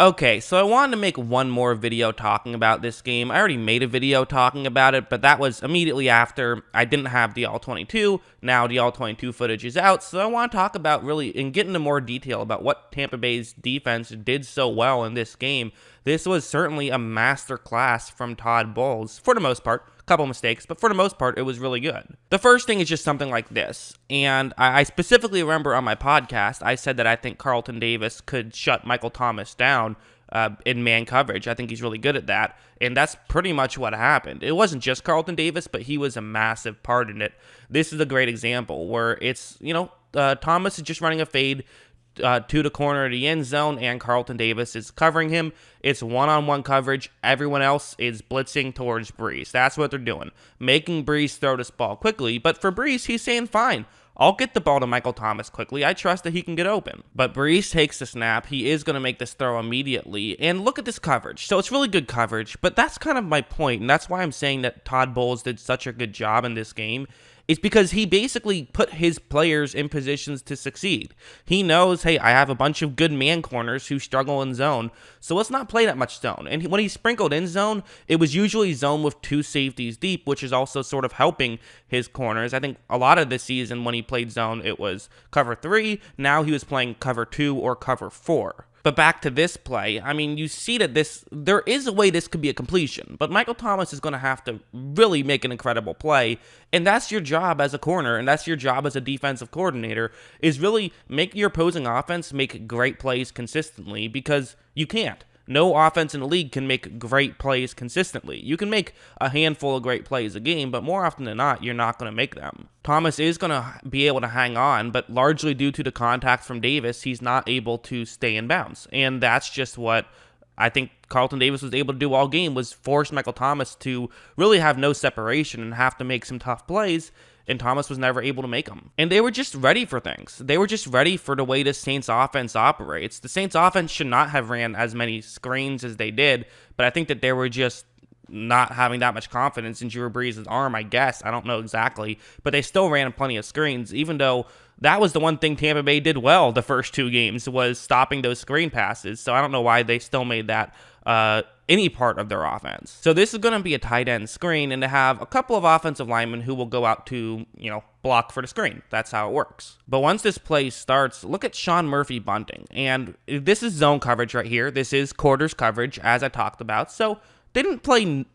Okay, so I wanted to make one more video talking about this game. I already made a video talking about it, but that was immediately after I didn't have the All-22. Now the All-22 footage is out, so I want to talk about really and get into more detail about what Tampa Bay's defense did so well in this game. This was certainly a masterclass from Todd Bowles, for the most part. Couple mistakes, but for the most part, it was really good. The first thing is just something like this, and I specifically remember on my podcast, I said that I think Carlton Davis could shut Michael Thomas down in man coverage. I think he's really good at that, and that's pretty much what happened. It wasn't just Carlton Davis, but he was a massive part in it. This is a great example where it's, Thomas is just running a fade to the corner of the end zone, and Carlton Davis is covering him. It's one-on-one coverage. Everyone else is blitzing towards Brees. That's what they're doing, making Brees throw this ball quickly. But for Brees, he's saying, fine, I'll get the ball to Michael Thomas quickly. I trust that he can get open. But Brees takes the snap. He is going to make this throw immediately. And look at this coverage. So it's really good coverage, but that's kind of my point, and that's why I'm saying that Todd Bowles did such a good job in this game. It's because he basically put his players in positions to succeed. He knows, hey, I have a bunch of good man corners who struggle in zone, so let's not play that much zone. And when he sprinkled in zone, it was usually zone with two safeties deep, which is also sort of helping his corners. I think a lot of this season when he played zone, it was cover 3. Now he was playing cover 2 or cover 4. But back to this play, I mean, you see that there is a way this could be a completion, but Michael Thomas is going to have to really make an incredible play, and that's your job as a corner, and that's your job as a defensive coordinator, is really make your opposing offense make great plays consistently, because you can't. No offense in the league can make great plays consistently. You can make a handful of great plays a game, but more often than not, you're not going to make them. Thomas is going to be able to hang on, but largely due to the contact from Davis, he's not able to stay in bounds. And that's just what I think Carlton Davis was able to do all game, was force Michael Thomas to really have no separation and have to make some tough plays, and Thomas was never able to make them. And they were just ready for things. They were just ready for the way the Saints offense operates. The Saints offense should not have ran as many screens as they did, but I think that they were just not having that much confidence in Drew Brees' arm, I guess. I don't know exactly, but they still ran plenty of screens, even though that was the one thing Tampa Bay did well the first 2 games, was stopping those screen passes. So I don't know why they still made that any part of their offense. So this is going to be a tight end screen, and to have a couple of offensive linemen who will go out to, block for the screen. That's how it works. But once this play starts, look at Sean Murphy bunting. And this is zone coverage right here. This is quarters coverage, as I talked about. So they didn't play,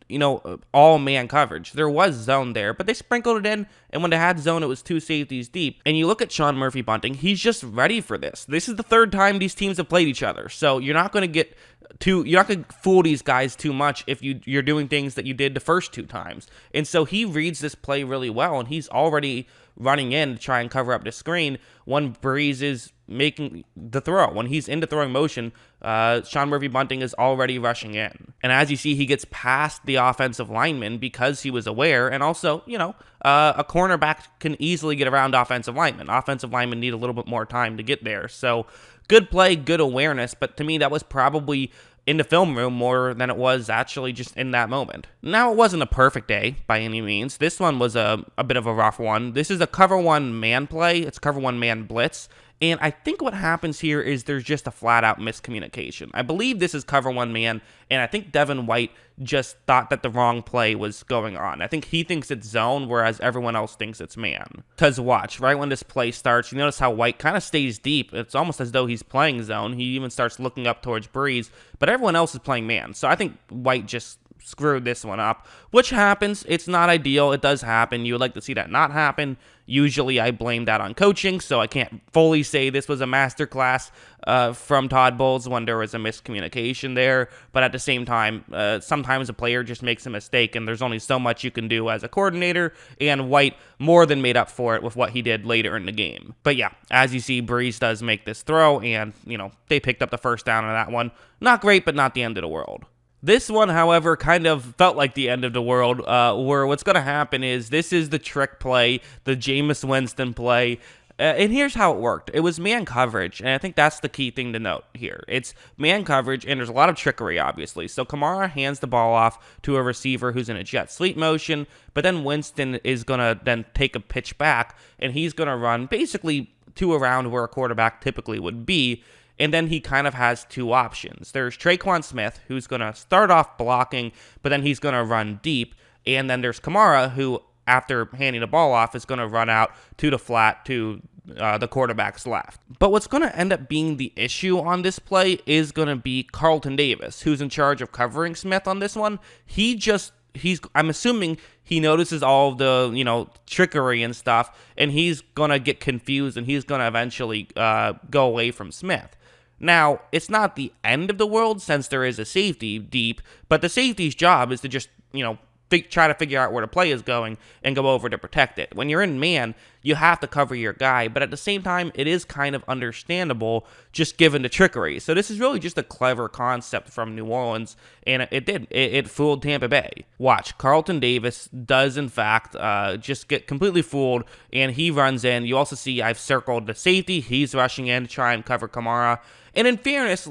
all man coverage. There was zone there, but they sprinkled it in, and when they had zone, it was 2 safeties deep. And you look at Sean Murphy bunting, he's just ready for this. This is the 3rd time these teams have played each other, so you're not going to fool these guys too much if you're doing things that you did the first 2 times. And so he reads this play really well, and he's already running in to try and cover up the screen when Brees is making the throw. When he's into throwing motion, Sean Murphy bunting is already rushing in. And as you see, he gets past the offensive lineman because he was aware, and also, a cornerback can easily get around offensive linemen. Offensive linemen need a little bit more time to get there. So good play, good awareness, but to me that was probably in the film room more than it was actually just in that moment. Now, it wasn't a perfect day by any means. This one was a bit of a rough one. This is a cover 1 man play. It's cover 1 man blitz. And I think what happens here is there's just a flat-out miscommunication. I believe this is cover 1 man, and I think Devin White just thought that the wrong play was going on. I think he thinks it's zone, whereas everyone else thinks it's man. Because watch, right when this play starts, you notice how White kind of stays deep. It's almost as though he's playing zone. He even starts looking up towards Brees, but everyone else is playing man. So I think White just screwed this one up, which happens. It's not ideal. It does happen. You would like to see that not happen. Usually I blame that on coaching, so I can't fully say this was a masterclass from Todd Bowles when there was a miscommunication there. But at the same time, sometimes a player just makes a mistake, and there's only so much you can do as a coordinator, and White more than made up for it with what he did later in the game. But yeah, as you see, Brees does make this throw, and, they picked up the first down on that one. Not great, but not the end of the world. This one, however, kind of felt like the end of the world, where what's going to happen is this is the trick play, the Jameis Winston play, and here's how it worked. It was man coverage, and I think that's the key thing to note here. It's man coverage, and there's a lot of trickery, obviously. So Kamara hands the ball off to a receiver who's in a jet sweep motion, but then Winston is going to then take a pitch back, and he's going to run basically to around where a quarterback typically would be. And then he kind of has two options. There's Traquan Smith, who's going to start off blocking, but then he's going to run deep. And then there's Kamara, who, after handing the ball off, is going to run out to the flat to the quarterback's left. But what's going to end up being the issue on this play is going to be Carlton Davis, who's in charge of covering Smith on this one. I'm assuming he notices all of the, trickery and stuff, and he's going to get confused, and he's going to eventually go away from Smith. Now, it's not the end of the world since there is a safety deep, but the safety's job is to just, try to figure out where the play is going and go over to protect it. When you're in man, you have to cover your guy, but at the same time, it is kind of understandable just given the trickery. So this is really just a clever concept from New Orleans, and it fooled Tampa Bay. Watch, Carlton Davis does in fact just get completely fooled, and he runs in. You also see I've circled the safety. He's rushing in to try and cover Kamara. And in fairness,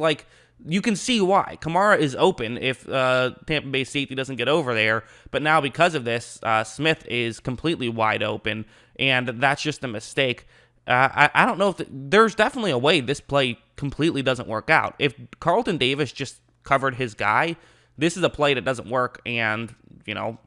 you can see why. Kamara is open if Tampa Bay safety doesn't get over there, but now because of this, Smith is completely wide open, and that's just a mistake. I don't know if there's definitely a way this play completely doesn't work out. If Carlton Davis just covered his guy, this is a play that doesn't work, and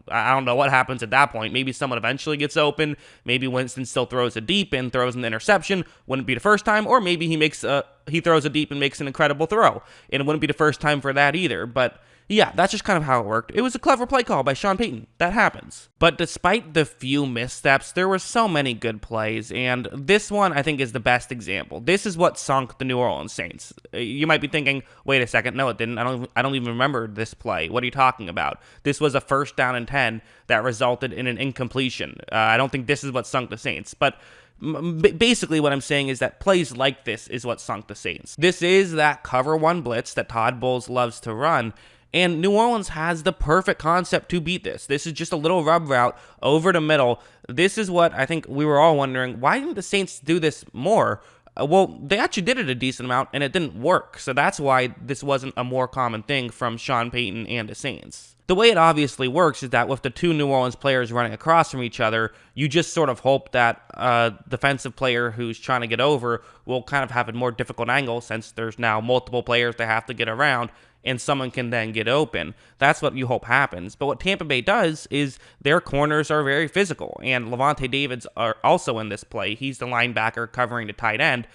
I don't know what happens at that point. Maybe someone eventually gets open. Maybe Winston still throws a deep and throws an interception. Wouldn't be the first time. Or maybe he throws a deep and makes an incredible throw. And it wouldn't be the first time for that either. But yeah, that's just kind of how it worked. It was a clever play call by Sean Payton. That happens. But despite the few missteps, there were so many good plays, and this one I think is the best example. This is what sunk the New Orleans Saints. You might be thinking, wait a second, no it didn't. I don't even remember this play. What are you talking about? This was a 1st down and 10 that resulted in an incompletion. I don't think this is what sunk the Saints, but basically what I'm saying is that plays like this is what sunk the Saints. This is that cover one blitz that Todd Bowles loves to run, and New Orleans has the perfect concept to beat this. This is just a little rub route over the middle. This is what I think we were all wondering. Why didn't the Saints do this more? Well, they actually did it a decent amount, and it didn't work. So that's why this wasn't a more common thing from Sean Payton and the Saints. The way it obviously works is that with the two New Orleans players running across from each other, you just sort of hope that a defensive player who's trying to get over will kind of have a more difficult angle since there's now multiple players they have to get around, and someone can then get open. That's what you hope happens. But what Tampa Bay does is their corners are very physical, and Levante Davids are also in this play. He's the linebacker covering the tight end.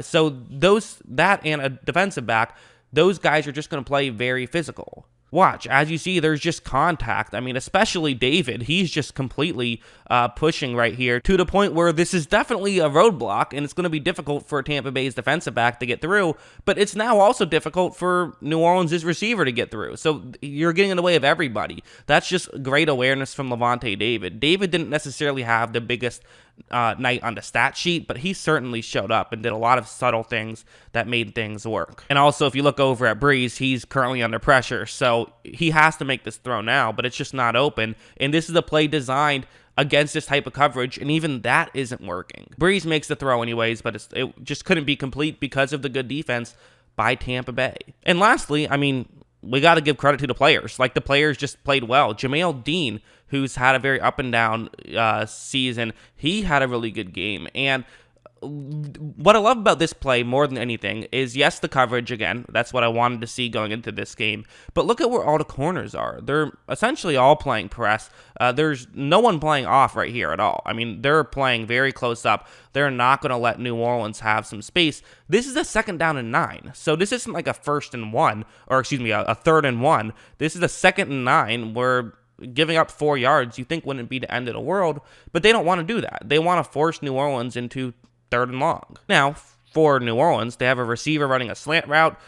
So that and a defensive back, those guys are just going to play very physical. Watch, as you see, there's just contact. I mean, especially David. He's just completely pushing right here to the point where this is definitely a roadblock, and it's going to be difficult for Tampa Bay's defensive back to get through, but it's now also difficult for New Orleans' receiver to get through. So you're getting in the way of everybody. That's just great awareness from Levante David. David didn't necessarily have the biggest night on the stat sheet, but he certainly showed up and did a lot of subtle things that made things work. And also, if you look over at Breeze, he's currently under pressure, so he has to make this throw now, but it's just not open. And this is a play designed against this type of coverage, and even that isn't working. Breeze makes the throw anyways, but it just couldn't be complete because of the good defense by Tampa Bay. And lastly, I mean, we got to give credit to the players. The players just played well. Jamel Dean, who's had a very up and down season, he had a really good game. And what I love about this play more than anything is, yes, the coverage again. That's what I wanted to see going into this game. But look at where all the corners are. They're essentially all playing press. There's no one playing off right here at all. I mean, they're playing very close up. They're not going to let New Orleans have some space. This is a 2nd down and 9. So this isn't like a 1st and 1, or excuse me, a 3rd and 1. This is a 2nd and 9 where giving up 4 yards you think wouldn't be the end of the world, but they don't want to do that. They want to force New Orleans into 3rd and long. Now, for New Orleans, they have a receiver running a slant route,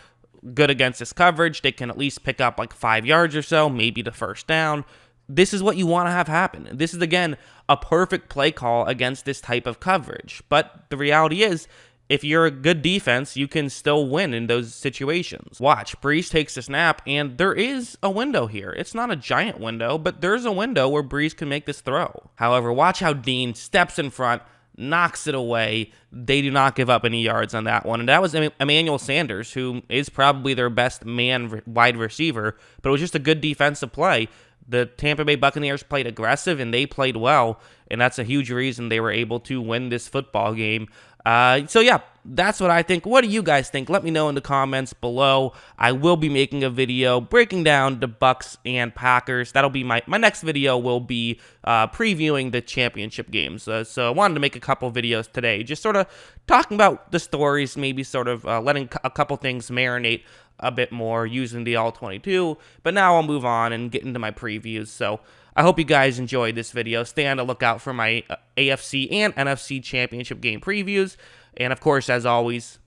good against this coverage. They can at least pick up 5 yards or so, maybe the 1st down. This is what you want to have happen. This is, again, a perfect play call against this type of coverage. But the reality is, if you're a good defense, you can still win in those situations. Watch, Breeze takes the snap, and there is a window here. It's not a giant window, but there's a window where Breeze can make this throw. However, watch how Dean steps in front, knocks it away. They do not give up any yards on that one. And that was Emmanuel Sanders, who is probably their best wide receiver, but it was just a good defensive play. The Tampa Bay Buccaneers played aggressive, and they played well, and that's a huge reason they were able to win this football game. So yeah, that's what I think. What do you guys think? Let me know in the comments below. I will be making a video breaking down the Bucs and Packers. That'll be my next video. Will be previewing the championship games. So I wanted to make a couple videos today, just sort of talking about the stories, maybe sort of letting a couple things marinate a bit more using the All-22. But now I'll move on and get into my previews. So I hope you guys enjoyed this video. Stay on the lookout for my AFC and NFC championship game previews. And of course, as always,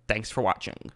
thanks for watching.